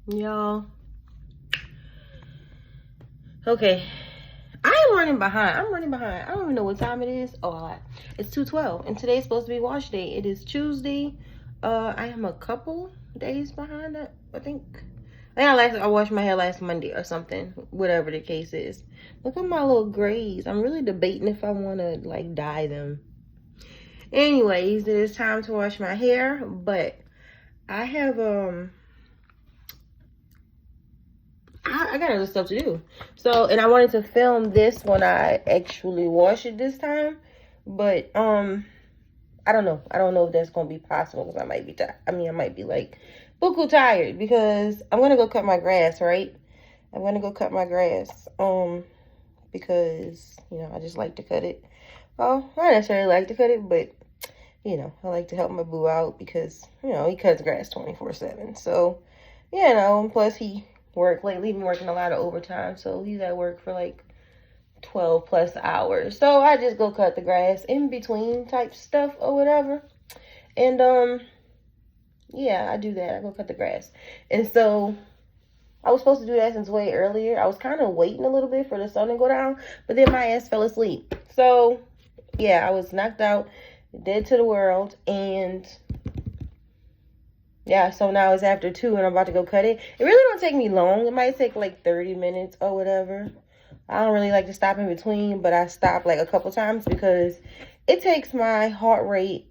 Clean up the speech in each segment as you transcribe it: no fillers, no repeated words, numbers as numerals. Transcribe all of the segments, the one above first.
Y'all. Okay. I am running behind. I'm running behind. I don't even know what time it is. Oh, I lied. It's 2:12. And today's supposed to be wash day. It is Tuesday. I am a couple days behind that, I think. I washed my hair last Monday or something. Whatever the case is. Look at my little grays. I'm really debating if I want to, like, dye them. Anyways, it is time to wash my hair. But I have, I got other stuff to do. So, and I wanted to film this when I actually wash it this time. But, I don't know. I don't know if that's going to be possible because I might be tired. I might be like, buku tired because I'm going to go cut my grass, right? I'm going to go cut my grass, because, you know, I just like to cut it. Well, not necessarily like to cut it, but, you know, I like to help my boo out because, you know, he cuts grass 24/7. So, you know, and plus he lately been working a lot of overtime, so he's at work for like 12 plus hours. So I just go cut the grass in between type stuff or whatever. And yeah, I do that. I go cut the grass. And so I was supposed to do that since way earlier. I was kind of waiting a little bit for the sun to go down, but then my ass fell asleep. So yeah, I was knocked out, dead to the world. And yeah, so now it's after 2 and I'm about to go cut it. It really don't take me long. It might take like 30 minutes or whatever. I don't really like to stop in between, but I stop like a couple times because it takes my heart rate,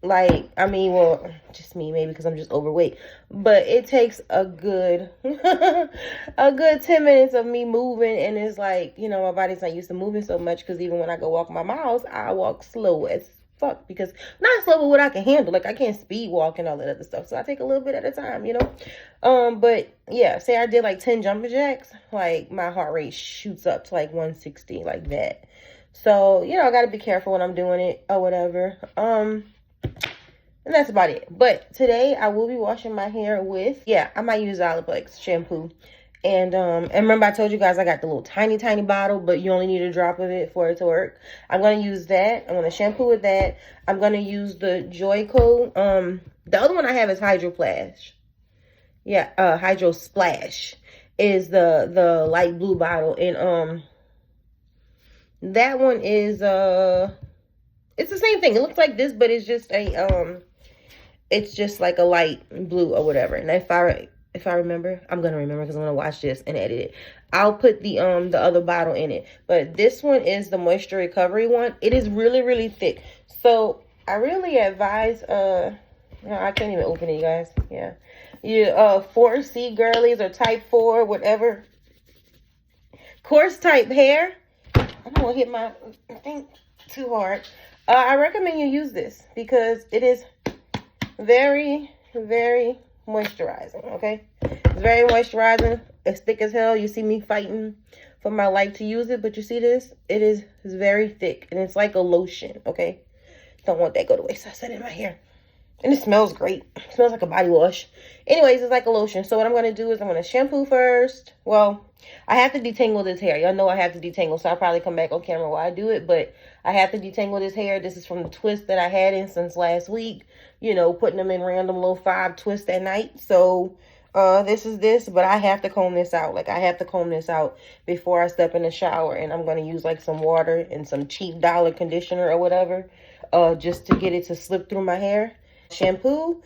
like, well, just me, maybe because I'm just overweight, but it takes a good, a good 10 minutes of me moving, and it's like, you know, my body's not used to moving so much because even when I go walk my miles, I walk slow as fuck because not slow, but what I can handle. Like, I can't speed walk and all that other stuff, so I take a little bit at a time, you know. But yeah, say I did like 10 jumping jacks, like my heart rate shoots up to like 160, like that. So, you know, I gotta be careful when I'm doing it or whatever. And that's about it. But today I will be washing my hair with, yeah, I might use Olaplex shampoo. And remember I told you guys I got the little tiny bottle, but you only need a drop of it for it to work. I'm going to use that. I'm going to shampoo with that. I'm going to use the Joico. The other one I have is Hydro Splash. Yeah, Hydro Splash is the light blue bottle. And that one is it's the same thing. It looks like this, but it's just a it's just like a light blue or whatever. And if I remember, I'm gonna remember because I'm gonna watch this and edit it. I'll put the other bottle in it. But this one is the moisture recovery one. It is really thick. So I really advise I can't even open it, you guys. Yeah. You 4C girlies or type 4, whatever. Coarse type hair. I don't want to hit my thing too hard. I recommend you use this because it is very moisturizing. Okay, it's very moisturizing. It's thick as hell. You see me fighting for my life to use it, but you see this, it's very thick and it's like a lotion. Okay, don't want that to go to waste, so I set it in my hair. And it smells great. It smells like a body wash. Anyways, it's like a lotion. So what I'm going to do is I'm going to shampoo first. Well, I have to detangle this hair. Y'all know I have to detangle, so I'll probably come back on camera while I do it. But I have to detangle this hair. This is from the twist that I had in since last week. You know, putting them in random little 5 twists at night. So this is this, but I have to comb this out. Like, I have to comb this out before I step in the shower. And I'm going to use like some water and some cheap dollar conditioner or whatever, just to get it to slip through my hair. Shampoo,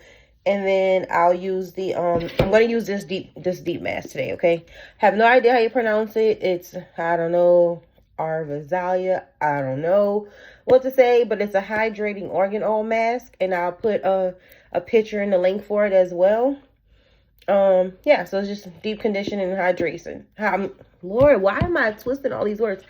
and then I'll use the I'm going to use this deep mask today. Okay, have no idea how you pronounce it. It's, I don't know, Arvazalia, I don't know what to say, but it's a hydrating organ oil mask, and I'll put a picture in the link for it as well. Yeah, so it's just deep conditioning and hydration. Lord, why am I twisting all these words?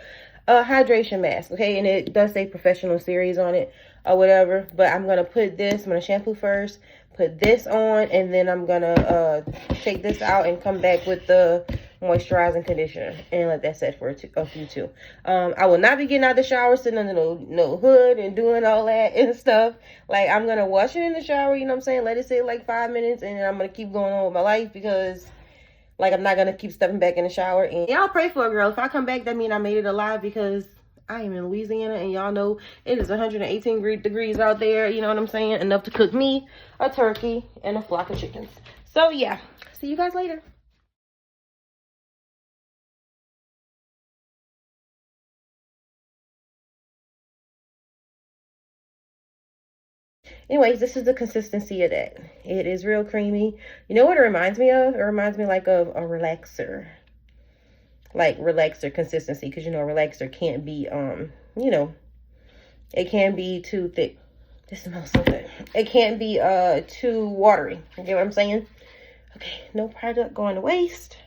Hydration mask, okay, and it does say professional series on it or whatever, but I'm gonna put this, I'm gonna shampoo first, put this on, and then I'm gonna take this out and come back with the moisturizing conditioner and let that set for a few too. I will not be getting out the shower, sitting under no hood and doing all that and stuff. Like, I'm gonna wash it in the shower, you know what I'm saying, let it sit like 5 minutes, and then I'm gonna keep going on with my life because, like, I'm not going to keep stepping back in the shower. And y'all pray for a girl. If I come back, that means I made it alive because I am in Louisiana. And y'all know it is 118 degrees out there. You know what I'm saying? Enough to cook me a turkey and a flock of chickens. So, yeah. See you guys later. Anyways, this is the consistency of that. It is real creamy. You know what it reminds me of? It reminds me like of a relaxer. Like relaxer consistency. Because, you know, a relaxer can't be, you know, it can be too thick. This smells so good. It can't be too watery. You get what I'm saying? Okay, no product going to waste.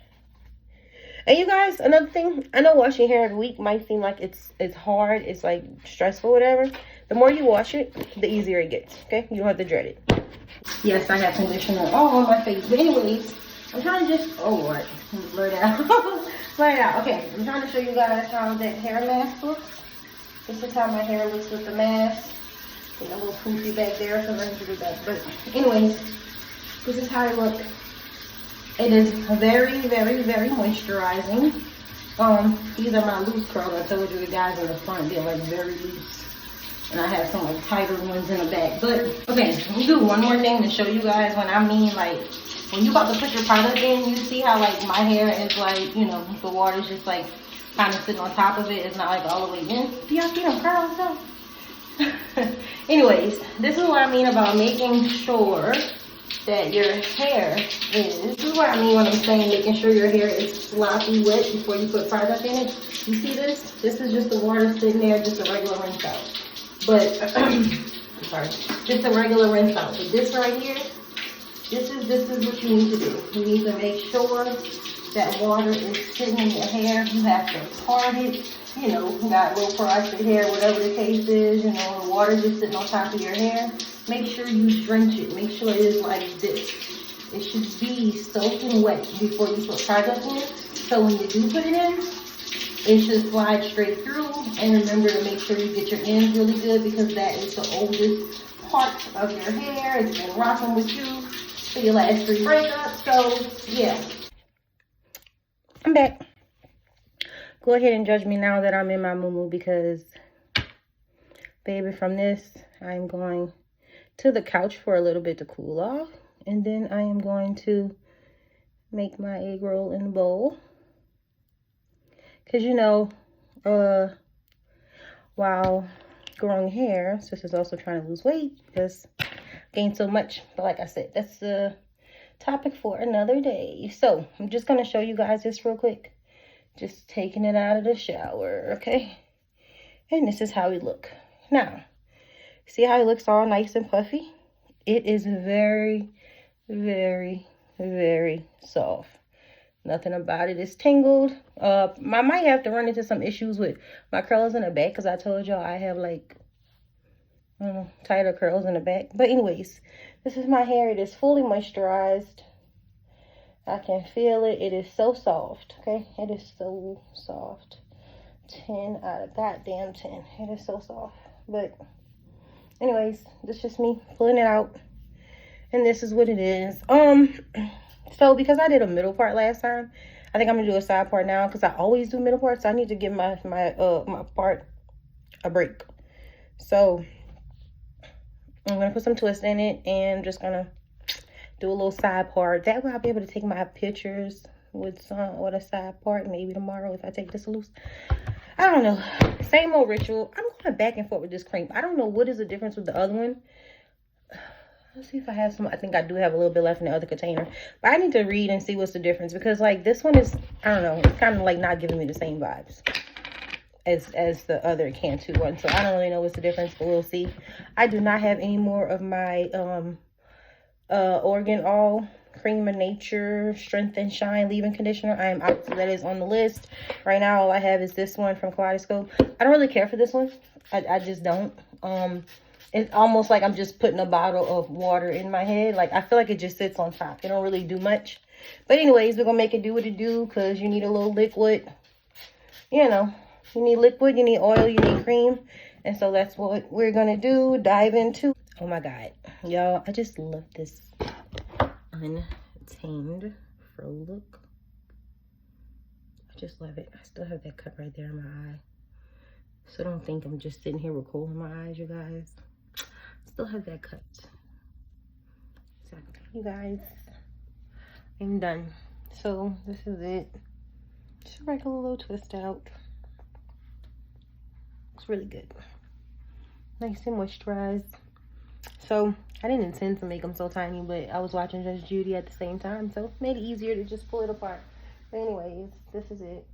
And you guys, another thing, I know washing hair every week might seem like it's hard, it's like stressful, whatever. The more you wash it, the easier it gets, okay? You don't have to dread it. Yes, I have conditioner all on my face. But anyways, I'm trying to just, oh Lord, blur it out. Blur it out. Okay, I'm trying to show you guys how that hair mask looks. This is how my hair looks with the mask. Getting a little poofy back there, so I need to do that. But anyways, this is how it looks. It is very, very, very moisturizing. These are my loose curls. I told you the guys in the front, they're like very loose. And I have some like tighter ones in the back. But, okay, let me do one more thing to show you guys when I mean like, when you about to put your product in, you see how like my hair is like, you know, the water's just like kind of sitting on top of it. It's not like all the way in. Do y'all see them curls though? Anyways, this is what I mean about making sure that your hair is, this is what I mean when I'm saying making sure your hair is sloppy wet before you put product in it. You see this? This is just the water sitting there, just a regular rinse out. But, sorry, just a regular rinse out. But this right here, this is what you need to do. You need to make sure that water is sitting in your hair. You have to part it. You know, you got low porosity hair, whatever the case is, you know, the water just sitting on top of your hair. Make sure you drench it. Make sure it is like this. It should be soaking wet before you put product in. So when you do put it in, it should slide straight through. And remember to make sure you get your ends really good because that is the oldest part of your hair. It's been rocking with you for your last 3 breakups. So, yeah. I'm back. Go ahead and judge me now that I'm in my moo-moo because, baby, from this, I'm going to the couch for a little bit to cool off. And then I am going to make my egg roll in the bowl. Because, you know, while growing hair, sis is also trying to lose weight because I gained so much. But like I said, that's the topic for another day. So, I'm just going to show you guys this real quick. Just taking it out of the shower, okay? And this is how it look. Now, see how it looks all nice and puffy? It is very, very, very soft. Nothing about it is tangled. I might have to run into some issues with my curls in the back because I told y'all I have like, I don't know, tighter curls in the back. But anyways, this is my hair. It is fully moisturized. I can feel it. It is so soft, okay? It is so soft. 10 out of goddamn 10. It is so soft. But anyways, this is just me pulling it out. And this is what it is. So because I did a middle part last time, I think I'm gonna do a side part now because I always do middle parts. So I need to give my part a break. So I'm gonna put some twist in it and I'm just gonna do a little side part. That way I'll be able to take my pictures with a side part. Maybe tomorrow if I take this loose. I don't know. Same old ritual. I'm going back and forth with this cream. I don't know what is the difference with the other one. Let's see if I have some. I think I do have a little bit left in the other container. But I need to read and see what's the difference. Because like this one is, I don't know. It's kind of like not giving me the same vibes as the other Cantu one. So I don't really know what's the difference. But we'll see. I do not have any more of my Organ All Cream of Nature Strength and Shine leave-in conditioner. I am out, so that is on the list. Right now, all I have is this one from Kaleidoscope. I don't really care for this one. I just don't. It's almost like I'm just putting a bottle of water in my head. Like, I feel like it just sits on top. It don't really do much. But anyways, we're going to make it do what it do because you need a little liquid. You know, you need liquid, you need oil, you need cream. And so that's what we're going to do. Dive into. Oh, my God. Y'all, I just love this Untamed Fro look. I just love it. I still have that cut right there in my eye. So don't think I'm just sitting here with coal in my eyes, you guys. Still have that cut. So, you guys, I'm done. So this is it. Just a regular little twist out. Looks really good. Nice and moisturized. So I didn't intend to make them so tiny, but I was watching Judge Judy at the same time, so it made it easier to just pull it apart. But anyways, this is it.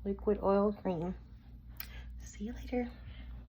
Liquid oil cream. See you later.